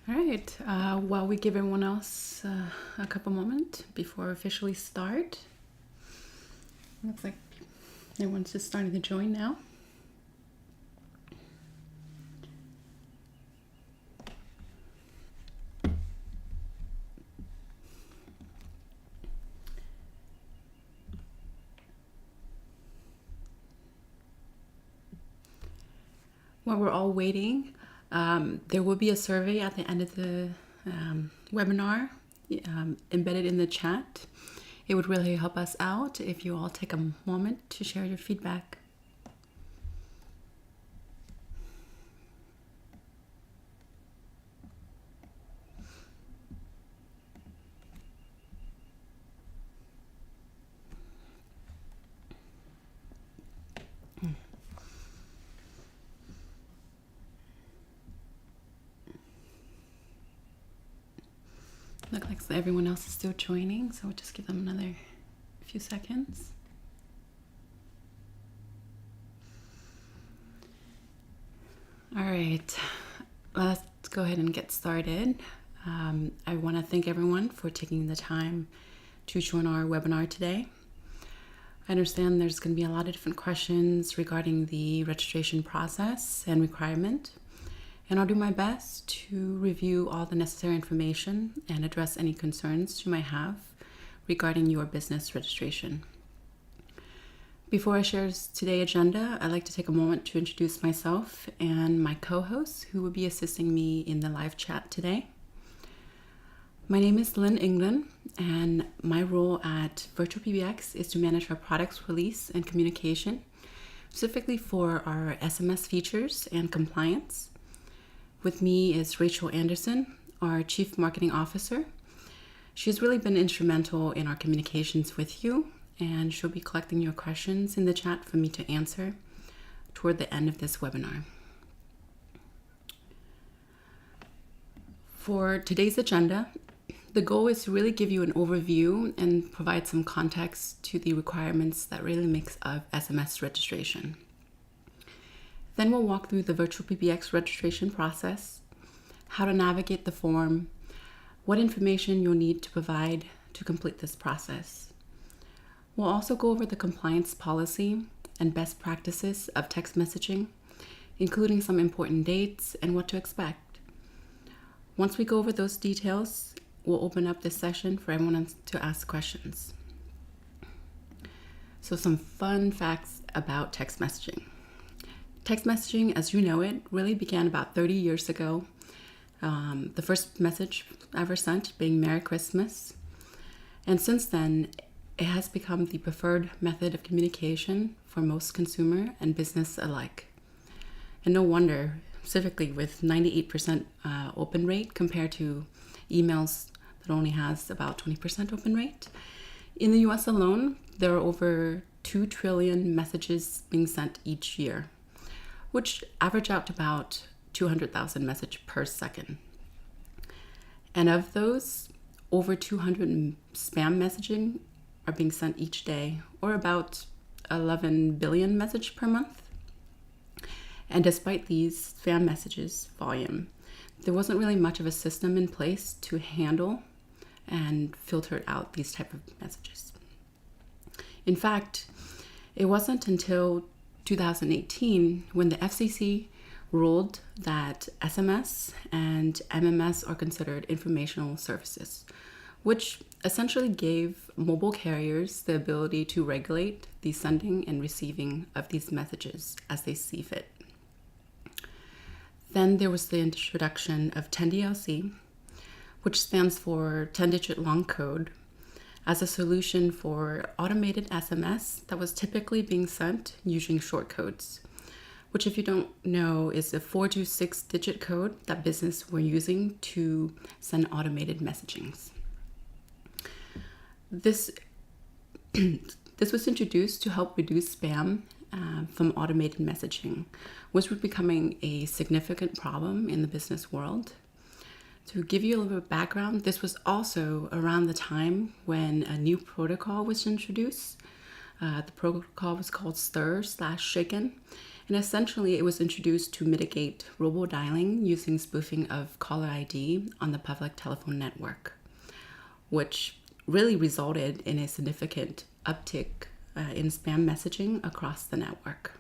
All right, while we give everyone else a couple moments before we officially start, looks like everyone's just starting to join now. While we're all waiting, there will be a survey at the end of the webinar embedded in the chat. It would really help us out if you all take a moment to share your feedback. Looks like everyone else is still joining, so we'll just give them another few seconds. All right, let's go ahead and get started. I want to thank everyone for taking the time to join our webinar today. I understand there's going to be a lot of different questions regarding the registration process and requirement. And I'll do my best to review all the necessary information and address any concerns you might have regarding your business registration. Before I share today's agenda, I'd like to take a moment to introduce myself and my co-hosts who will be assisting me in the live chat today. My name is Linh England, and my role at VirtualPBX is to manage our products release and communication, specifically for our SMS features and compliance. With me is Rachel Anderson, our Chief Marketing Officer. She's really been instrumental in our communications with you, and she'll be collecting your questions in the chat for me to answer toward the end of this webinar. For today's agenda, the goal is to really give you an overview and provide some context to the requirements that really makes up SMS registration. Then we'll walk through the VirtualPBX registration process, how to navigate the form, what information you'll need to provide to complete this process. We'll also go over the compliance policy and best practices of text messaging, including some important dates and what to expect. Once we go over those details, we'll open up this session for everyone to ask questions. So some fun facts about text messaging. Text messaging, as you know it, really began about 30 years ago. The first message ever sent being Merry Christmas. And since then, it has become the preferred method of communication for most consumer and business alike. And no wonder, specifically with 98% open rate compared to emails that only has about 20% open rate. In the US alone, there are over 2 trillion messages being sent each year, which average out to about 200,000 messages per second. And of those, over 200 spam messaging are being sent each day, or about 11 billion messages per month. And despite these spam messages volume, there wasn't really much of a system in place to handle and filter out these type of messages. In fact, it wasn't until 2018 when the FCC ruled that SMS and MMS are considered informational services, which essentially gave mobile carriers the ability to regulate the sending and receiving of these messages as they see fit. Then there was the introduction of 10DLC, which stands for 10-digit long code, as a solution for automated SMS that was typically being sent using short codes, which, if you don't know, is a 4 to 6-digit code that businesses were using to send automated messagings. This was introduced to help reduce spam from automated messaging, which was becoming a significant problem in the business world. To give you a little bit of background, this was also around the time when a new protocol was introduced. The protocol was called Stir/Shaken, And essentially, it was introduced to mitigate robodialing using spoofing of caller ID on the public telephone network, which really resulted in a significant uptick in spam messaging across the network.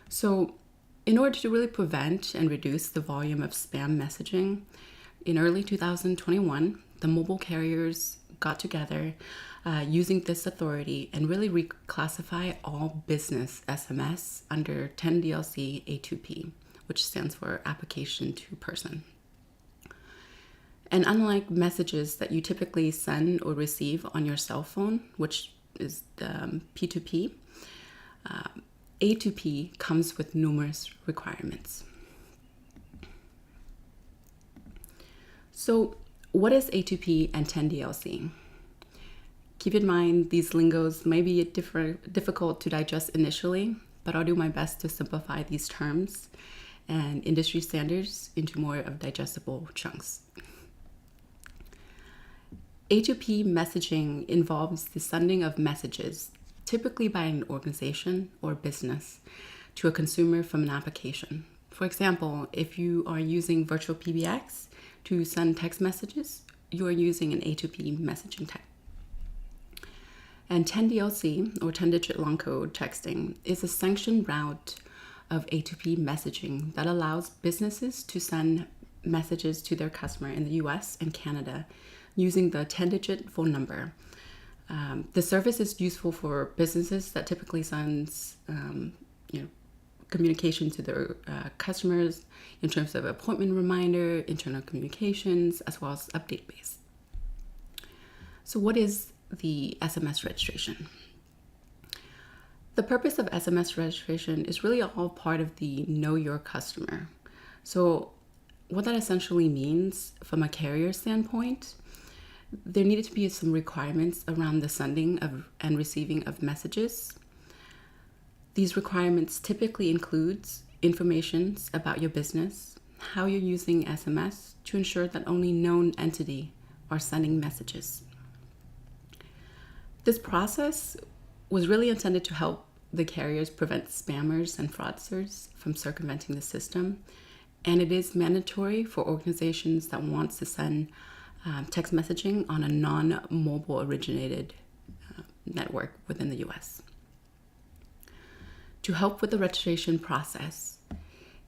So, in order to really prevent and reduce the volume of spam messaging, in early 2021, the mobile carriers got together using this authority and really reclassify all business SMS under 10DLC A2P, which stands for Application to Person. And unlike messages that you typically send or receive on your cell phone, which is the P2P, A2P comes with numerous requirements. So what is A2P and 10DLC? Keep in mind, these lingos may be difficult to digest initially, but I'll do my best to simplify these terms and industry standards into more of digestible chunks. A2P messaging involves the sending of messages, typically by an organization or business, to a consumer from an application. For example, if you are using VirtualPBX to send text messages, you are using an A2P messaging type. And 10DLC, or 10-digit long code texting, is a sanctioned route of A2P messaging that allows businesses to send messages to their customer in the US and Canada using the 10-digit phone number. The service is useful for businesses that typically sends communication to their customers in terms of appointment reminder, internal communications, as well as update base. So what is the SMS registration? The purpose of SMS registration is really all part of the Know Your Customer. So what that essentially means from a carrier standpoint, there needed to be some requirements around the sending of and receiving of messages. These requirements typically include information about your business, how you're using SMS to ensure that only known entity are sending messages. This process was really intended to help the carriers prevent spammers and fraudsters from circumventing the system, and it is mandatory for organizations that want to send text messaging on a non-mobile originated network within the US. To help with the registration process,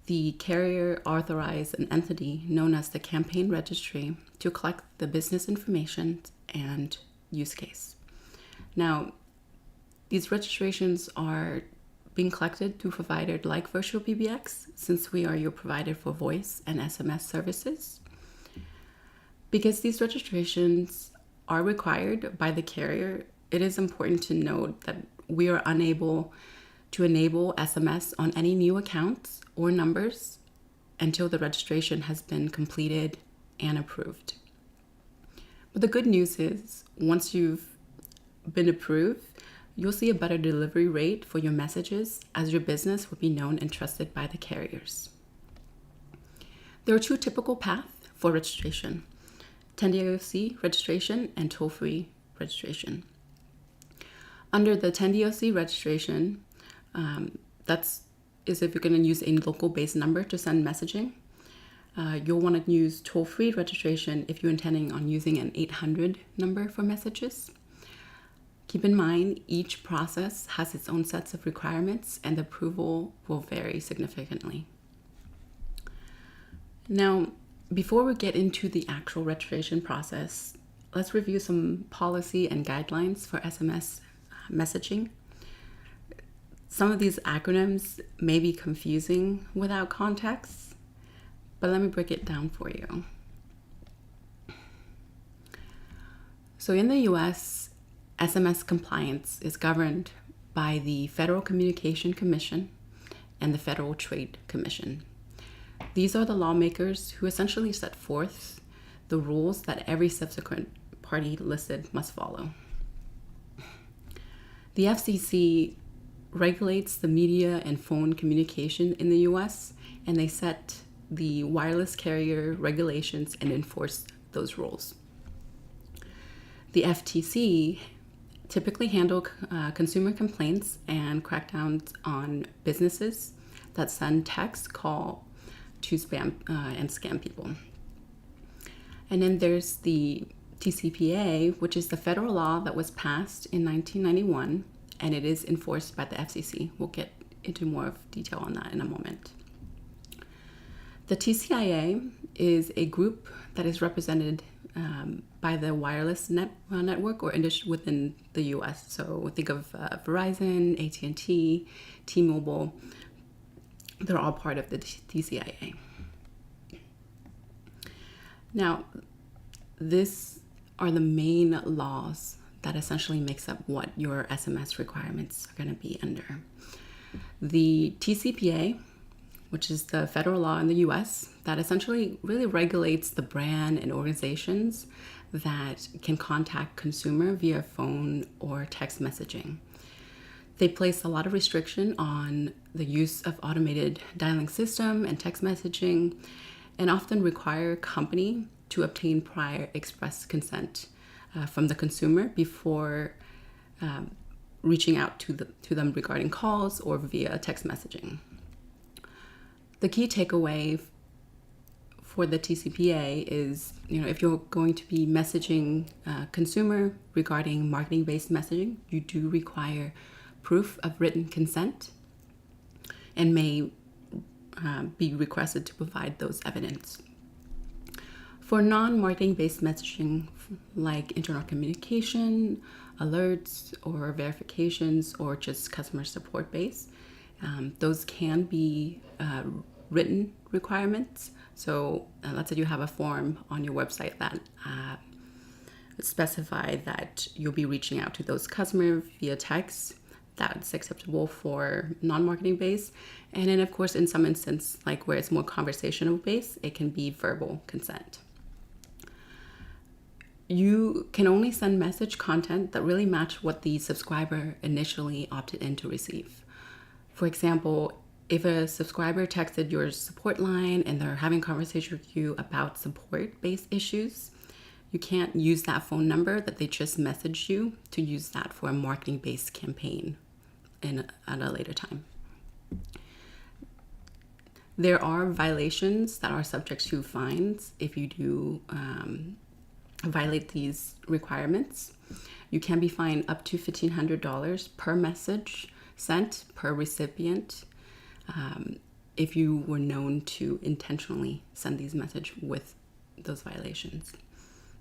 the carrier authorized an entity known as the campaign registry to collect the business information and use case. Now, these registrations are being collected through providers like VirtualPBX, since we are your provider for voice and SMS services. Because these registrations are required by the carrier, it is important to note that we are unable to enable SMS on any new accounts or numbers until the registration has been completed and approved. But the good news is, once you've been approved, you'll see a better delivery rate for your messages, as your business will be known and trusted by the carriers. There are two typical paths for registration: 10DLC registration and toll-free registration. Under the 10DLC registration, that's if you're going to use a local-based number to send messaging. You'll want to use toll-free registration if you're intending on using an 800 number for messages. Keep in mind, each process has its own sets of requirements, and the approval will vary significantly. Now, before we get into the actual registration process, let's review some policy and guidelines for SMS messaging. Some of these acronyms may be confusing without context, but let me break it down for you. So in the US, SMS compliance is governed by the Federal Communication Commission and the Federal Trade Commission. These are the lawmakers who essentially set forth the rules that every subsequent party listed must follow. The FCC regulates the media and phone communication in the US, and they set the wireless carrier regulations and enforce those rules. The FTC typically handle consumer complaints and crackdowns on businesses that send text, call to spam and scam people. And then there's the TCPA, which is the federal law that was passed in 1991, and it is enforced by the FCC. We'll get into more of detail on that in a moment. The TCPA is a group that is represented by the wireless network or industry within the U.S. So think of Verizon, AT&T, T-Mobile. They're all part of the TCPA. Now, these are the main laws that essentially makes up what your SMS requirements are going to be under. The TCPA, which is the federal law in the US, that essentially really regulates the brand and organizations that can contact consumer via phone or text messaging. They place a lot of restriction on the use of automated dialing system and text messaging, and often require a company to obtain prior express consent from the consumer before reaching out to them regarding calls or via text messaging. The key takeaway for the TCPA is, if you're going to be messaging consumer regarding marketing-based messaging, you do require proof of written consent and may be requested to provide those evidence. For non-marketing based messaging like internal communication, alerts, or verifications, or just customer support based, those can be written requirements. So let's say you have a form on your website that specify that you'll be reaching out to those customers via text. That's acceptable for non-marketing based. And then of course, in some instance, like where it's more conversational based, it can be verbal consent. You can only send message content that really match what the subscriber initially opted in to receive. For example, if a subscriber texted your support line and they're having a conversation with you about support-based issues, you can't use that phone number that they just messaged you to use that for a marketing-based campaign at a later time. There are violations that are subject to fines if you do violate these requirements. You can be fined up to $1,500 per message sent per recipient if you were known to intentionally send these messages with those violations.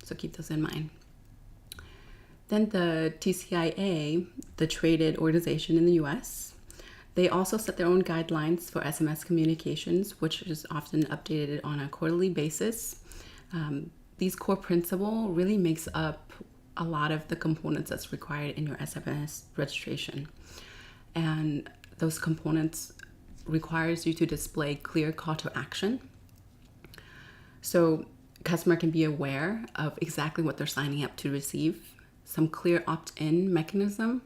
So keep those in mind. Then the TCPA, the traded organization in the US, they also set their own guidelines for SMS communications, which is often updated on a quarterly basis. These core principle really makes up a lot of the components that's required in your SMS registration. And those components requires you to display clear call to action. So customer can be aware of exactly what they're signing up to receive. Some clear opt-in mechanism.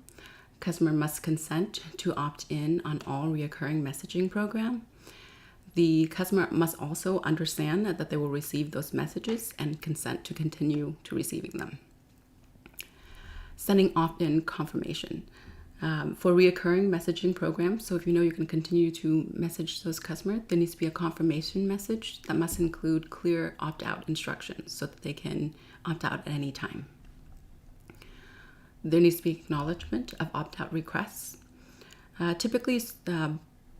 Customer must consent to opt in on all reoccurring messaging program. The customer must also understand that they will receive those messages and consent to continue to receiving them. Sending opt-in confirmation. For reoccurring messaging programs, so if you know you can continue to message those customers, there needs to be a confirmation message that must include clear opt-out instructions so that they can opt out at any time. There needs to be acknowledgement of opt-out requests. Typically,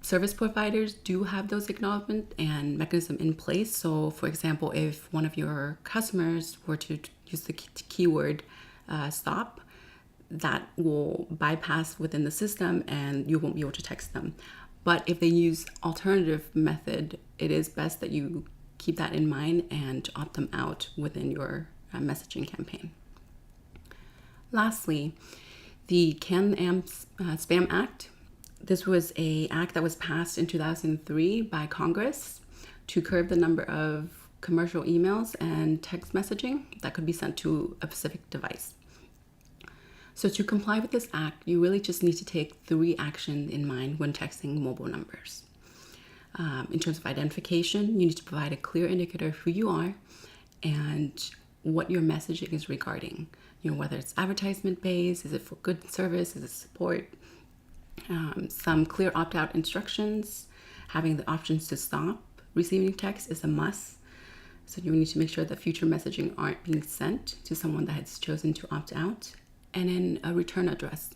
service providers do have those acknowledgement and mechanism in place. So for example, if one of your customers were to use the keyword stop, that will bypass within the system and you won't be able to text them. But if they use alternative method, it is best that you keep that in mind and opt them out within your messaging campaign. Lastly, the Can-Am Spam Act. This was an act that was passed in 2003 by Congress to curb the number of commercial emails and text messaging that could be sent to a specific device. So to comply with this act, you really just need to take 3 actions in mind when texting mobile numbers. In terms of identification, you need to provide a clear indicator of who you are and what your messaging is regarding. Whether it's advertisement based, is it for good service, is it support? Some clear opt-out instructions, having the options to stop receiving text is a must. So you need to make sure that future messaging aren't being sent to someone that has chosen to opt out. And then a return address.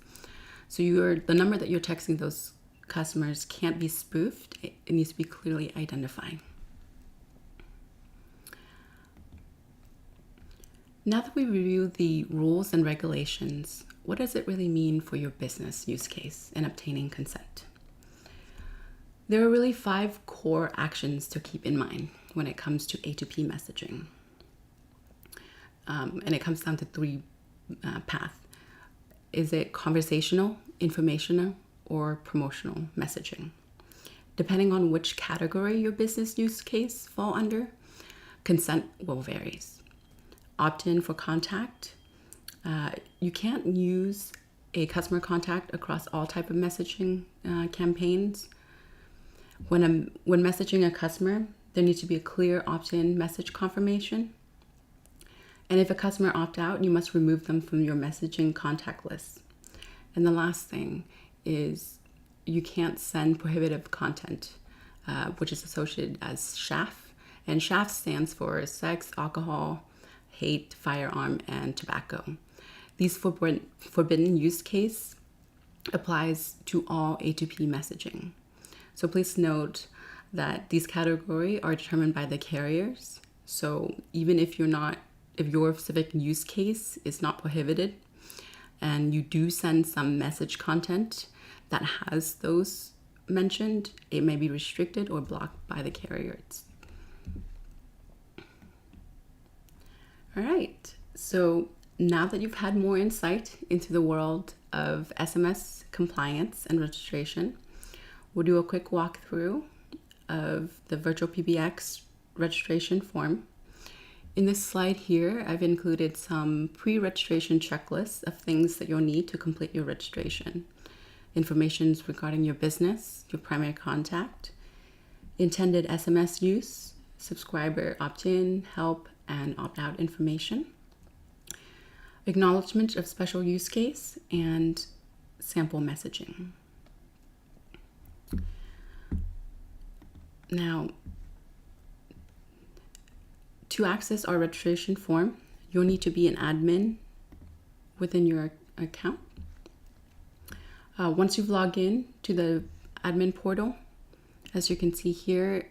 So the number that you're texting those customers can't be spoofed. It needs to be clearly identified. Now that we review the rules and regulations, what does it really mean for your business use case in obtaining consent? There are really 5 core actions to keep in mind when it comes to A2P messaging. And it comes down to 3 paths. Is it conversational, informational, or promotional messaging? Depending on which category your business use case fall under, consent will vary. Opt-in for contact. You can't use a customer contact across all type of messaging campaigns. When messaging a customer, there needs to be a clear opt-in message confirmation. And if a customer opt out, you must remove them from your messaging contact list. And the last thing is you can't send prohibitive content, which is associated as SHAF. And SHAF stands for sex, alcohol, hate, firearm, and tobacco. These forbidden use case applies to all A2P messaging. So please note that these categories are determined by the carriers. So even if your specific use case is not prohibited and you do send some message content that has those mentioned, it may be restricted or blocked by the carriers. All right, so now that you've had more insight into the world of SMS compliance and registration, we'll do a quick walkthrough of the VirtualPBX registration form. In this slide here, I've included some pre-registration checklists of things that you'll need to complete your registration. Information regarding your business, your primary contact, intended SMS use, subscriber opt-in, help, and opt-out information, acknowledgement of special use case, and sample messaging. Now, to access our registration form, you'll need to be an admin within your account. Once you've logged in to the admin portal, as you can see here,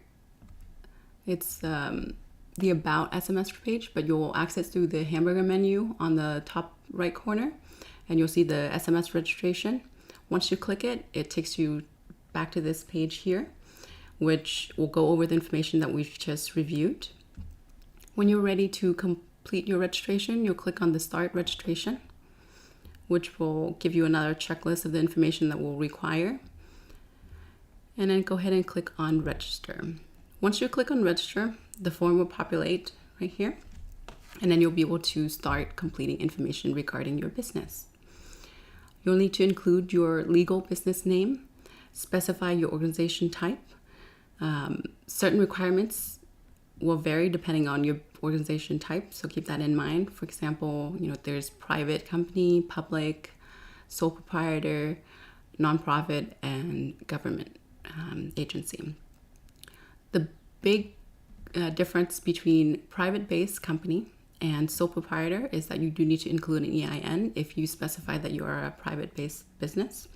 it's the About SMS page, but you'll access through the hamburger menu on the top right corner, and you'll see the SMS registration. Once you click it, it takes you back to this page here, which will go over the information that we've just reviewed. When you're ready to complete your registration, you'll click on the Start Registration, which will give you another checklist of the information that we'll require. And then go ahead and click on Register. Once you click on Register, the form will populate right here, and then you'll be able to start completing information regarding your business. You'll need to include your legal business name, specify your organization type. Certain requirements will vary depending on your organization type, so keep that in mind. For example, there's private company, public, sole proprietor, nonprofit, and government agency. The big difference between private-based company and sole proprietor is that you do need to include an EIN if you specify that you are a private-based business.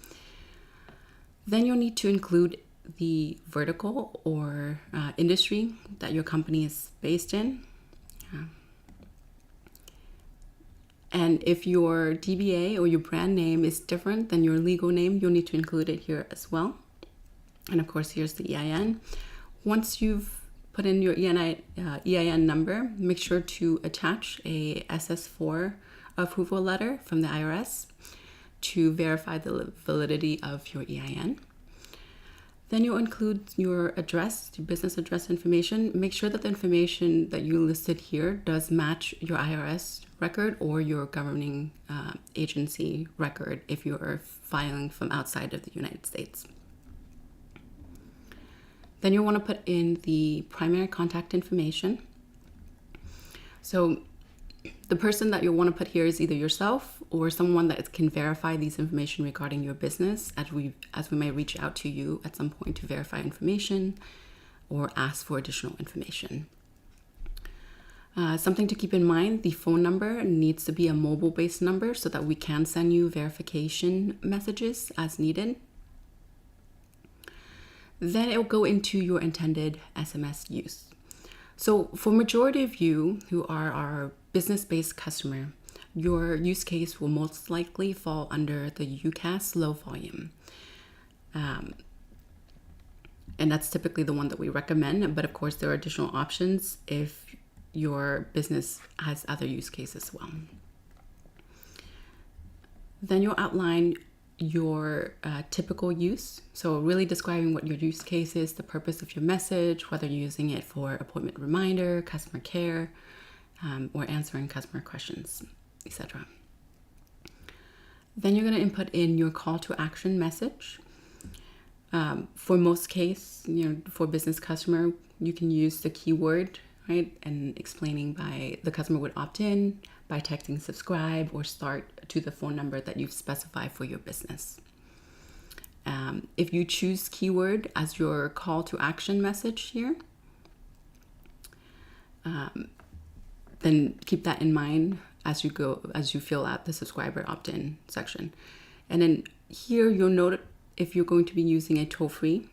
Then you'll need to include the vertical or industry that your company is based in. And if your DBA or your brand name is different than your legal name, you'll need to include it here as well. And of course, here's the EIN. Once you've put in your EIN number, make sure to attach a SS4 approval letter from the IRS to verify the validity of your EIN. Then you'll include your address, your business address information. Make sure that the information that you listed here does match your IRS record or your governing agency record if you are filing from outside of the United States. Then you'll want to put in the primary contact information. So The person that you'll want to put here is either yourself or someone that can verify these information regarding your business, as we may reach out to you at some point to verify information or ask for additional information. Something to keep in mind, the phone number needs to be a mobile-based number so that we can send you verification messages as needed. Then it will go into your intended SMS use. So for majority of you who are our business-based customer, your use case will most likely fall under the UCaaS low volume. And that's typically the one that we recommend, but of course there are additional options if your business has other use cases as well. Then you'll outline your typical use. So really describing what your use case is, the purpose of your message, whether you're using it for appointment reminder, customer care, or answering customer questions, etc. Then you're going to input in your call to action message. For most case, for business customer, you can use the keyword, right? And explaining by the customer would opt in by texting subscribe or start to the phone number that you've specified for your business. If you choose keyword as your call to action message here, then keep that in mind as you fill out the subscriber opt-in section. And then here you'll note if you're going to be using a toll-free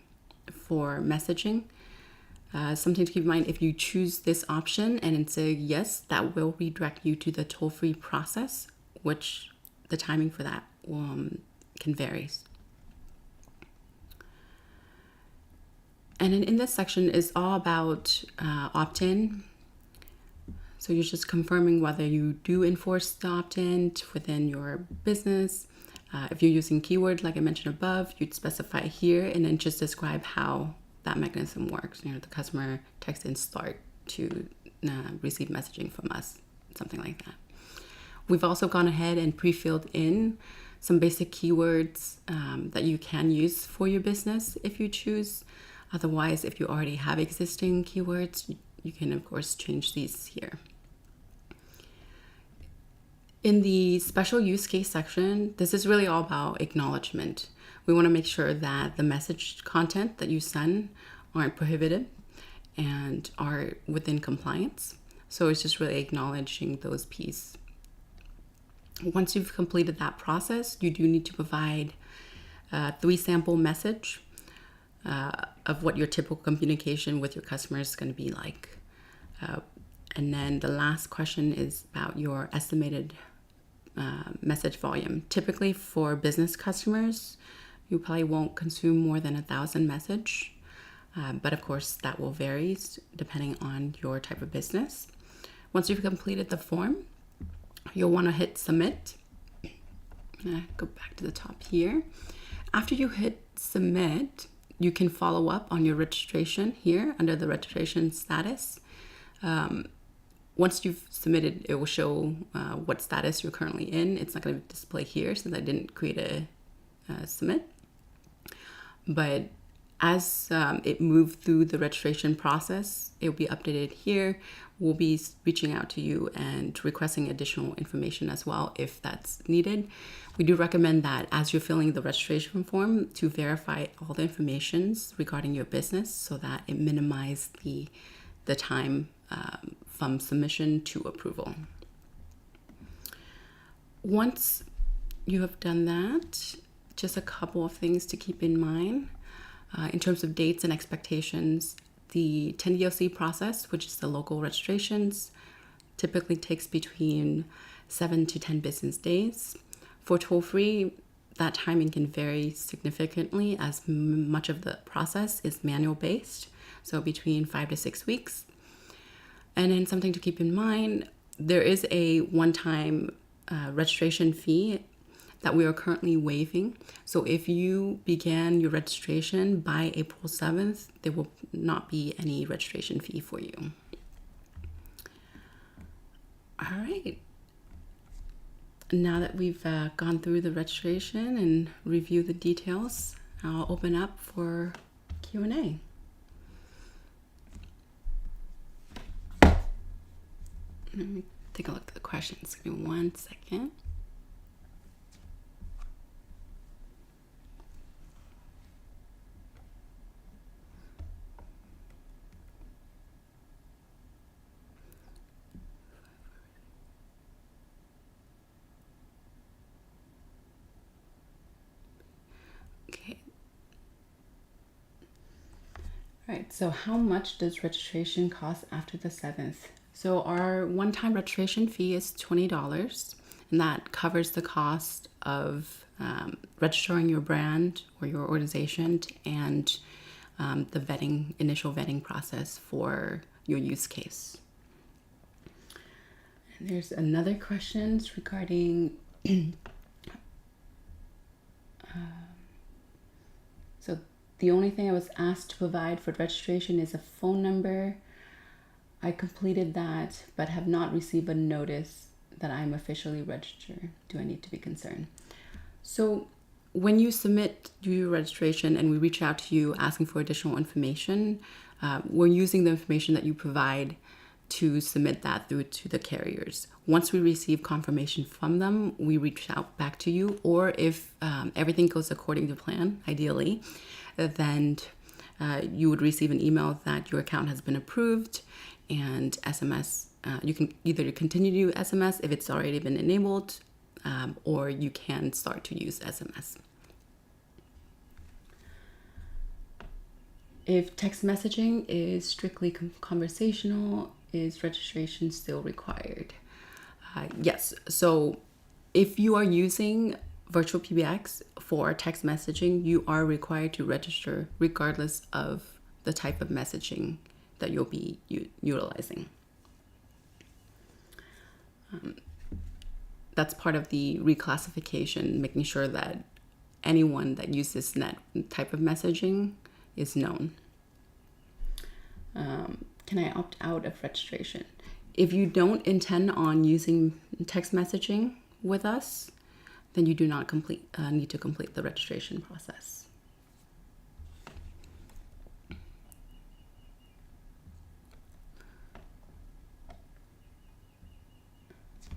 for messaging. Something to keep in mind, if you choose this option and then say yes, that will redirect you to the toll-free process, which the timing for that can vary. And then in this section is all about opt-in. So you're just confirming whether you do enforce the opt-in within your business. If you're using keyword, like I mentioned above, you'd specify here and then just describe how that mechanism works. The customer text in start to receive messaging from us, something like that. We've also gone ahead and pre-filled in some basic keywords that you can use for your business if you choose. Otherwise, if you already have existing keywords, you can of course change these here. In the special use case section, this is really all about acknowledgement. We want to make sure that the message content that you send aren't prohibited and are within compliance. So it's just really acknowledging those pieces. Once you've completed that process, you do need to provide 3 sample message of what your typical communication with your customers is going to be like. And then the last question is about your estimated message volume. Typically for business customers, you probably won't consume more than 1,000 message, but of course that will vary depending on your type of business. Once you've completed the form, you'll want to hit submit. Go back to the top here. After you hit submit, you can follow up on your registration here under the registration status. Once you've submitted, it will show what status you're currently in. It's not going to display here since I didn't create a submit. But as it moved through the registration process, it will be updated here. We'll be reaching out to you and requesting additional information as well if that's needed. We do recommend that as you're filling the registration form to verify all the information regarding your business so that it minimizes the time from submission to approval. Once you have done that, just a couple of things to keep in mind. In terms of dates and expectations, the 10DLC process, which is the local registrations, typically takes between 7 to 10 business days. For toll-free, that timing can vary significantly as much of the process is manual based, so between 5 to 6 weeks. And then something to keep in mind, there is a one-time registration fee that we are currently waiving. So if you began your registration by April 7th, there will not be any registration fee for you. All right. Now that we've gone through the registration and reviewed the details, I'll open up for Q&A. Let me take a look at the questions. Give me 1 second. Okay. All right, so how much does registration cost after the 7th? So our one-time registration fee is $20, and that covers the cost of registering your brand or your organization and the initial vetting process for your use case. And there's another question regarding so the only thing I was asked to provide for registration is a phone number. I completed that, but have not received a notice that I'm officially registered. Do I need to be concerned? So when you submit your registration and we reach out to you asking for additional information, we're using the information that you provide to submit that through to the carriers. Once we receive confirmation from them, we reach out back to you, or if everything goes according to plan, ideally, then you would receive an email that your account has been approved, and SMS, you can either continue to use SMS if it's already been enabled, or you can start to use SMS. If text messaging is strictly conversational, is registration still required? Yes. So if you are using VirtualPBX for text messaging, you are required to register regardless of the type of messaging that you'll be utilizing. That's part of the reclassification, making sure that anyone that uses that type of messaging is known. Can I opt out of registration? If you don't intend on using text messaging with us, then you do not need to complete the registration process.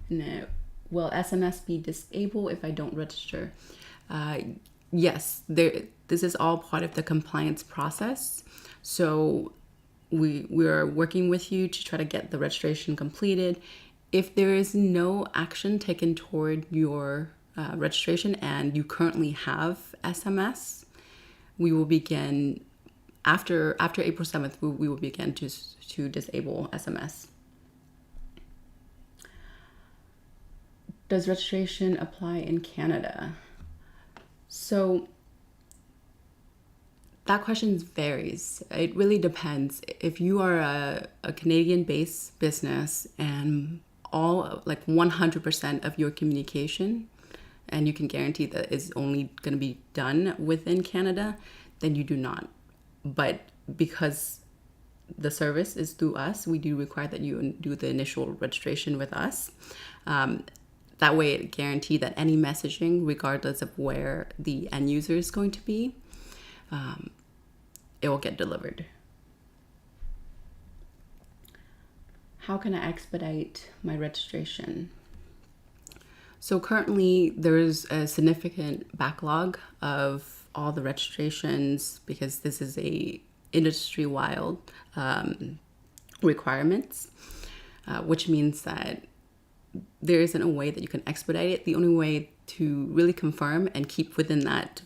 Now, will SMS be disabled if I don't register? Yes, this is all part of the compliance process. So we are working with you to try to get the registration completed. If there is no action taken toward your registration and you currently have SMS, we will begin after April 7th. We will begin to disable SMS. Does registration apply in Canada? So that question varies. It really depends. If you are a Canadian-based business and all 100% of your communication, and you can guarantee that is only going to be done within Canada, then you do not. But because the service is through us, we do require that you do the initial registration with us. That way it guarantees that any messaging, regardless of where the end user is going to be, it will get delivered. How can I expedite my registration? So currently there is a significant backlog of all the registrations because this is a industry-wide requirements, which means that there isn't a way that you can expedite it. The only way to really confirm and keep within that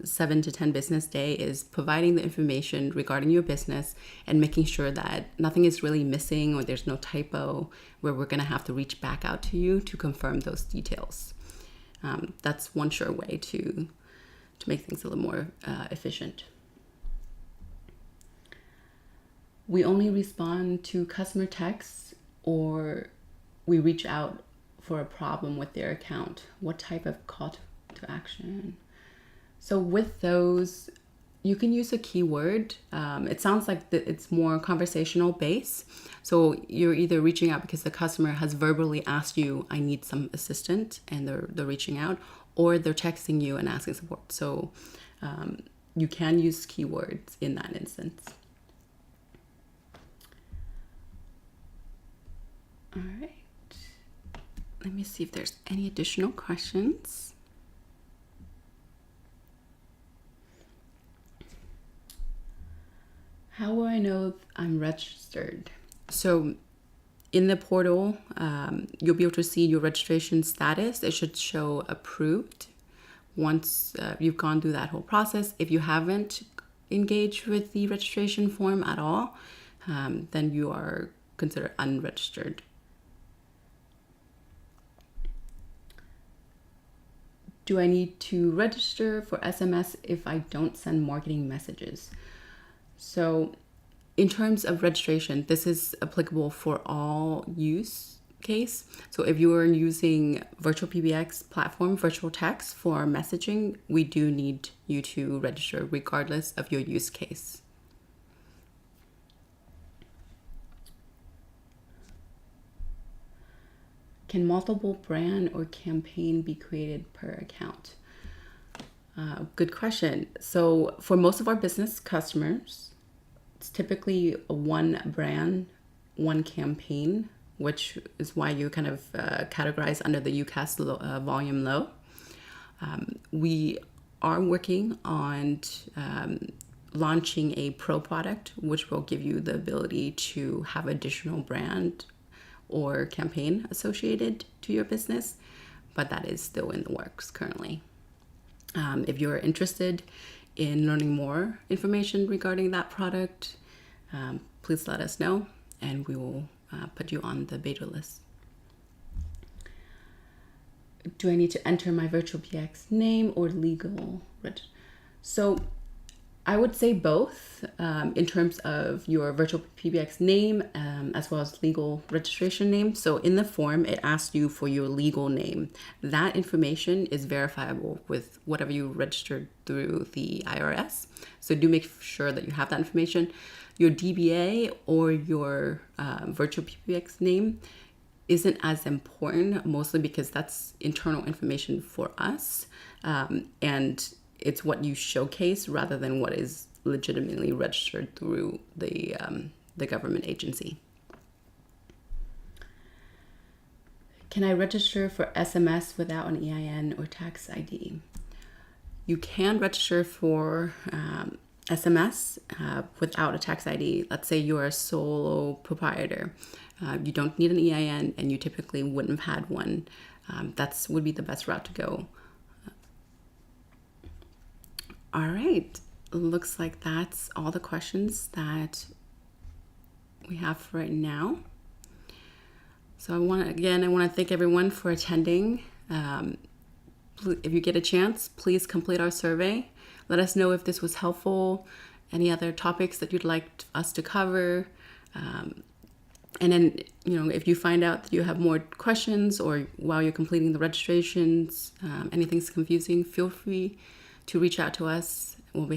7 to 10 business day is providing the information regarding your business and making sure that nothing is really missing or there's no typo where we're going to have to reach back out to you to confirm those details. That's one sure way to make things a little more efficient. We only respond to customer texts, or we reach out for a problem with their account. What type of call to action? So with those, you can use a keyword. It sounds like it's more conversational based. So you're either reaching out because the customer has verbally asked you, I need some assistance, and they're reaching out, or they're texting you and asking support. So you can use keywords in that instance. All right. Let me see if there's any additional questions. How will I know I'm registered? So in the portal, you'll be able to see your registration status. It should show approved once you've gone through that whole process. If you haven't engaged with the registration form at all, then you are considered unregistered. Do I need to register for SMS if I don't send marketing messages? So in terms of registration, this is applicable for all use case. So if you are using VirtualPBX platform, virtual text for messaging, we do need you to register regardless of your use case. Can multiple brand or campaign be created per account? Good question. So for most of our business customers, it's typically one brand, one campaign, which is why you kind of categorize under the UCAS volume low. We are working on launching a pro product, which will give you the ability to have additional brand or campaign associated to your business, but that is still in the works currently. If you're interested in learning more information regarding that product, please let us know and we will put you on the beta list. Do I need to enter my VirtualPBX name or legal? So I would say both in terms of your VirtualPBX name as well as legal registration name. So in the form, it asks you for your legal name. That information is verifiable with whatever you registered through the IRS. So do make sure that you have that information. Your DBA or your VirtualPBX name isn't as important, mostly because that's internal information for us. And it's what you showcase rather than what is legitimately registered through the government agency. Can I register for SMS without an EIN or tax ID? You can register for SMS without a tax ID. Let's say you're a solo proprietor. You don't need an EIN and you typically wouldn't have had one. That would be the best route to go. All right, looks like that's all the questions that we have for right now. So I want to thank everyone for attending. If you get a chance, please complete our survey. Let us know if this was helpful, any other topics that you'd like us to cover. And then, if you find out that you have more questions or while you're completing the registrations, anything's confusing, feel free to reach out to us